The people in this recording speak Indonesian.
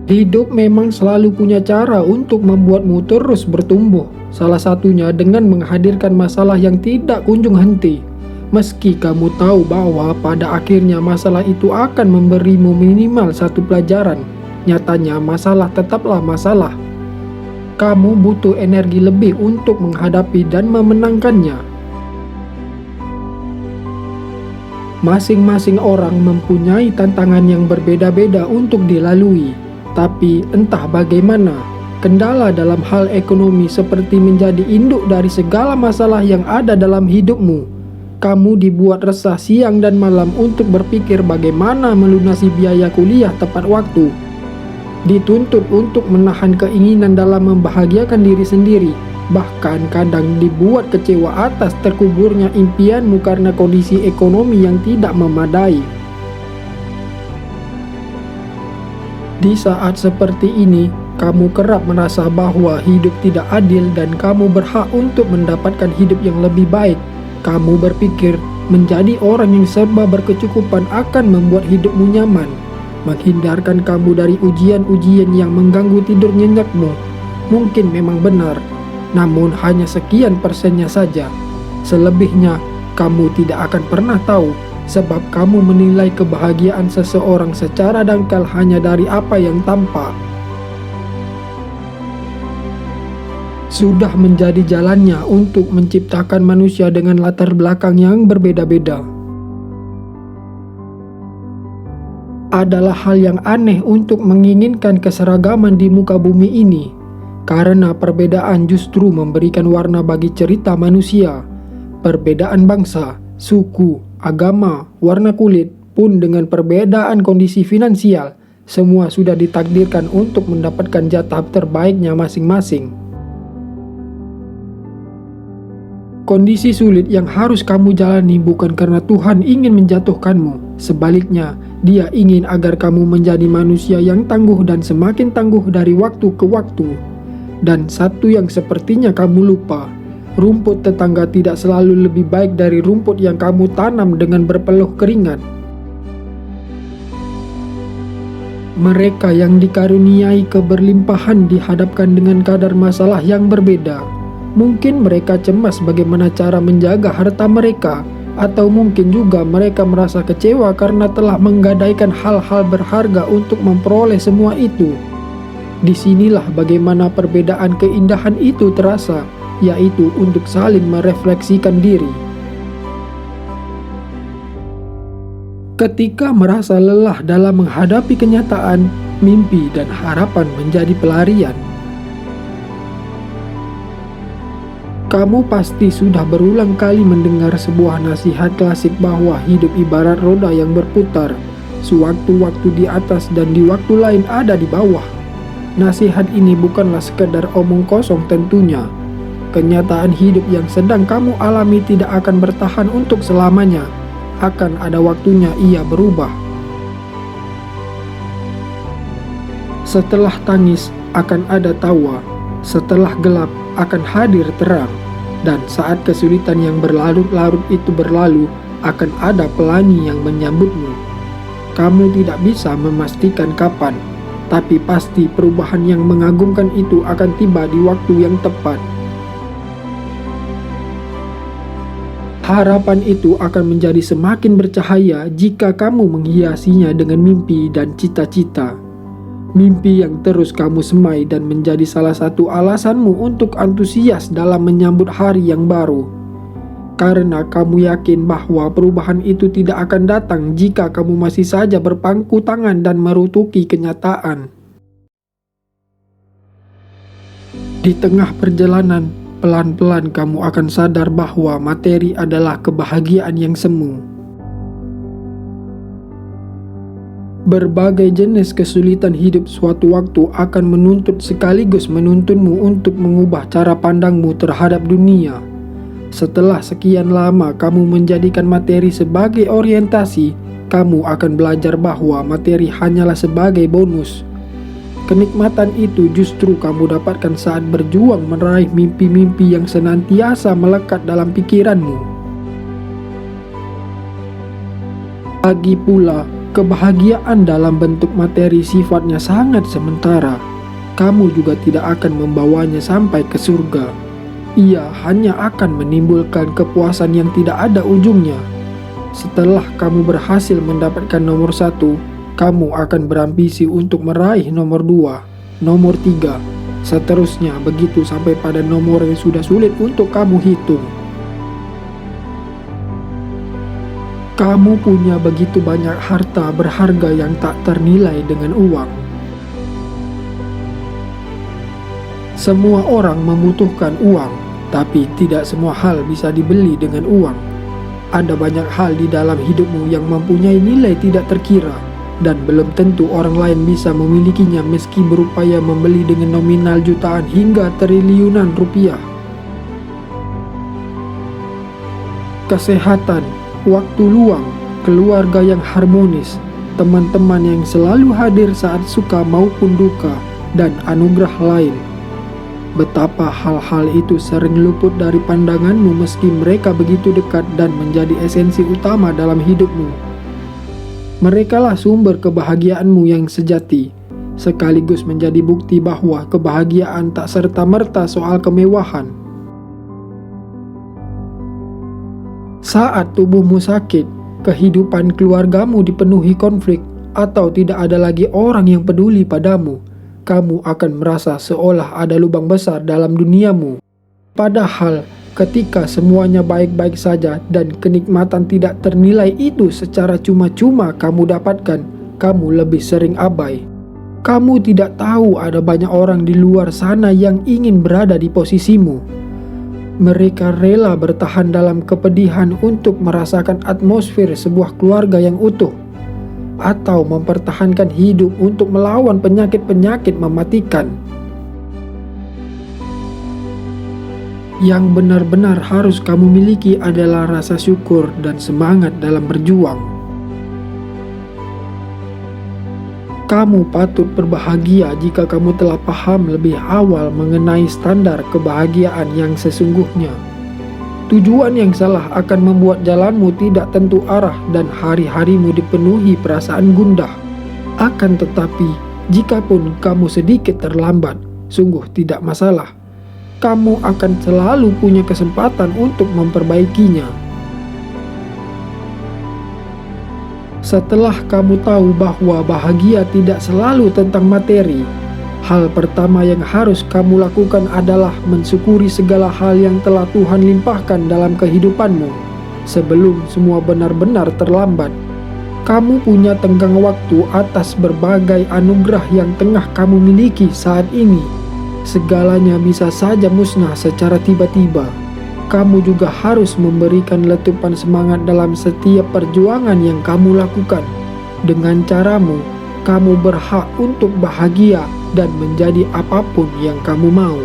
Hidup memang selalu punya cara untuk membuatmu terus bertumbuh. Salah satunya dengan menghadirkan masalah yang tidak kunjung henti. Meski kamu tahu bahwa pada akhirnya masalah itu akan memberimu minimal satu pelajaran, nyatanya masalah tetaplah masalah. Kamu butuh energi lebih untuk menghadapi dan memenangkannya. Masing-masing orang mempunyai tantangan yang berbeda-beda untuk dilalui. Tapi entah bagaimana, kendala dalam hal ekonomi seperti menjadi induk dari segala masalah yang ada dalam hidupmu. Kamu dibuat resah siang dan malam untuk berpikir bagaimana melunasi biaya kuliah tepat waktu. Dituntut untuk menahan keinginan dalam membahagiakan diri sendiri. Bahkan kadang dibuat kecewa atas terkuburnya impianmu karena kondisi ekonomi yang tidak memadai. Di saat seperti ini, kamu kerap merasa bahwa hidup tidak adil dan kamu berhak untuk mendapatkan hidup yang lebih baik. Kamu berpikir menjadi orang yang serba berkecukupan akan membuat hidupmu nyaman, menghindarkan kamu dari ujian-ujian yang mengganggu tidur nyenyakmu. Mungkin memang benar, namun hanya sekian persennya saja. Selebihnya, kamu tidak akan pernah tahu. Sebab kamu menilai kebahagiaan seseorang secara dangkal hanya dari apa yang tampak. Sudah menjadi jalannya untuk menciptakan manusia dengan latar belakang yang berbeda-beda. Adalah hal yang aneh untuk menginginkan keseragaman di muka bumi ini, karena perbedaan justru memberikan warna bagi cerita manusia. Perbedaan bangsa, suku, agama, warna kulit, pun dengan perbedaan kondisi finansial, semua sudah ditakdirkan untuk mendapatkan jatah terbaiknya masing-masing. Kondisi sulit yang harus kamu jalani bukan karena Tuhan ingin menjatuhkanmu. Sebaliknya, Dia ingin agar kamu menjadi manusia yang tangguh dan semakin tangguh dari waktu ke waktu. Dan satu yang sepertinya kamu lupa, rumput tetangga tidak selalu lebih baik dari rumput yang kamu tanam dengan berpeluh keringat. Mereka yang dikaruniai keberlimpahan dihadapkan dengan kadar masalah yang berbeda. Mungkin mereka cemas bagaimana cara menjaga harta mereka, atau mungkin juga mereka merasa kecewa karena telah menggadaikan hal-hal berharga untuk memperoleh semua itu. Disinilah bagaimana perbedaan keindahan itu terasa, yaitu untuk saling merefleksikan diri. Ketika merasa lelah dalam menghadapi kenyataan, mimpi dan harapan menjadi pelarian. Kamu pasti sudah berulang kali mendengar sebuah nasihat klasik bahwa hidup ibarat roda yang berputar, sewaktu-waktu di atas dan di waktu lain ada di bawah. Nasihat ini bukanlah sekedar omong kosong tentunya. Kenyataan hidup yang sedang kamu alami tidak akan bertahan untuk selamanya. Akan ada waktunya ia berubah. Setelah tangis akan ada tawa. Setelah gelap akan hadir terang. Dan saat kesulitan yang berlarut-larut itu berlalu, akan ada pelangi yang menyambutmu. Kamu tidak bisa memastikan kapan, tapi pasti perubahan yang mengagumkan itu akan tiba di waktu yang tepat. Harapan itu akan menjadi semakin bercahaya jika kamu menghiasinya dengan mimpi dan cita-cita. Mimpi yang terus kamu semai dan menjadi salah satu alasanmu untuk antusias dalam menyambut hari yang baru. Karena kamu yakin bahwa perubahan itu tidak akan datang jika kamu masih saja berpangku tangan dan merutuki kenyataan. Di tengah perjalanan, pelan-pelan kamu akan sadar bahwa materi adalah kebahagiaan yang semu. Berbagai jenis kesulitan hidup suatu waktu akan menuntut sekaligus menuntunmu untuk mengubah cara pandangmu terhadap dunia. Setelah sekian lama kamu menjadikan materi sebagai orientasi, kamu akan belajar bahwa materi hanyalah sebagai bonus. Kenikmatan itu justru kamu dapatkan saat berjuang meraih mimpi-mimpi yang senantiasa melekat dalam pikiranmu. Lagi pula, Kebahagiaan dalam bentuk materi sifatnya sangat sementara. Kamu juga tidak akan membawanya sampai ke surga. Ia hanya akan menimbulkan kepuasan yang tidak ada ujungnya. Setelah kamu berhasil mendapatkan nomor 1, kamu akan berambisi untuk meraih nomor 2, nomor 3, seterusnya begitu sampai pada nomor yang sudah sulit untuk kamu hitung. Kamu punya begitu banyak harta berharga yang tak ternilai dengan uang. Semua orang membutuhkan uang, tapi tidak semua hal bisa dibeli dengan uang. Ada banyak hal di dalam hidupmu yang mempunyai nilai tidak terkira, dan belum tentu orang lain bisa memilikinya meski berupaya membeli dengan nominal jutaan hingga triliunan rupiah. Kesehatan, waktu luang, keluarga yang harmonis, teman-teman yang selalu hadir saat suka maupun duka, dan anugerah lain. Betapa hal-hal itu sering luput dari pandanganmu meski mereka begitu dekat dan menjadi esensi utama dalam hidupmu. Merekalah sumber kebahagiaanmu yang sejati, sekaligus menjadi bukti bahwa kebahagiaan tak serta-merta soal kemewahan. Saat tubuhmu sakit, kehidupan keluargamu dipenuhi konflik, atau tidak ada lagi orang yang peduli padamu, kamu akan merasa seolah ada lubang besar dalam duniamu. Padahal, ketika semuanya baik-baik saja dan kenikmatan tidak ternilai itu secara cuma-cuma kamu dapatkan, kamu lebih sering abai. Kamu tidak tahu ada banyak orang di luar sana yang ingin berada di posisimu. Mereka rela bertahan dalam kepedihan untuk merasakan atmosfer sebuah keluarga yang utuh, atau mempertahankan hidup untuk melawan penyakit-penyakit mematikan. Yang benar-benar harus kamu miliki adalah rasa syukur dan semangat dalam berjuang. Kamu patut berbahagia jika kamu telah paham lebih awal mengenai standar kebahagiaan yang sesungguhnya. Tujuan yang salah akan membuat jalanmu tidak tentu arah dan hari-harimu dipenuhi perasaan gundah. Akan tetapi, jikapun kamu sedikit terlambat, sungguh tidak masalah. Kamu akan selalu punya kesempatan untuk memperbaikinya. Setelah kamu tahu bahwa bahagia tidak selalu tentang materi, hal pertama yang harus kamu lakukan adalah mensyukuri segala hal yang telah Tuhan limpahkan dalam kehidupanmu sebelum semua benar-benar terlambat. Kamu punya tenggang waktu atas berbagai anugerah yang tengah kamu miliki saat ini. Segalanya bisa saja musnah secara tiba-tiba. Kamu juga harus memberikan letupan semangat dalam setiap perjuangan yang kamu lakukan. Dengan caramu, kamu berhak untuk bahagia dan menjadi apapun yang kamu mau.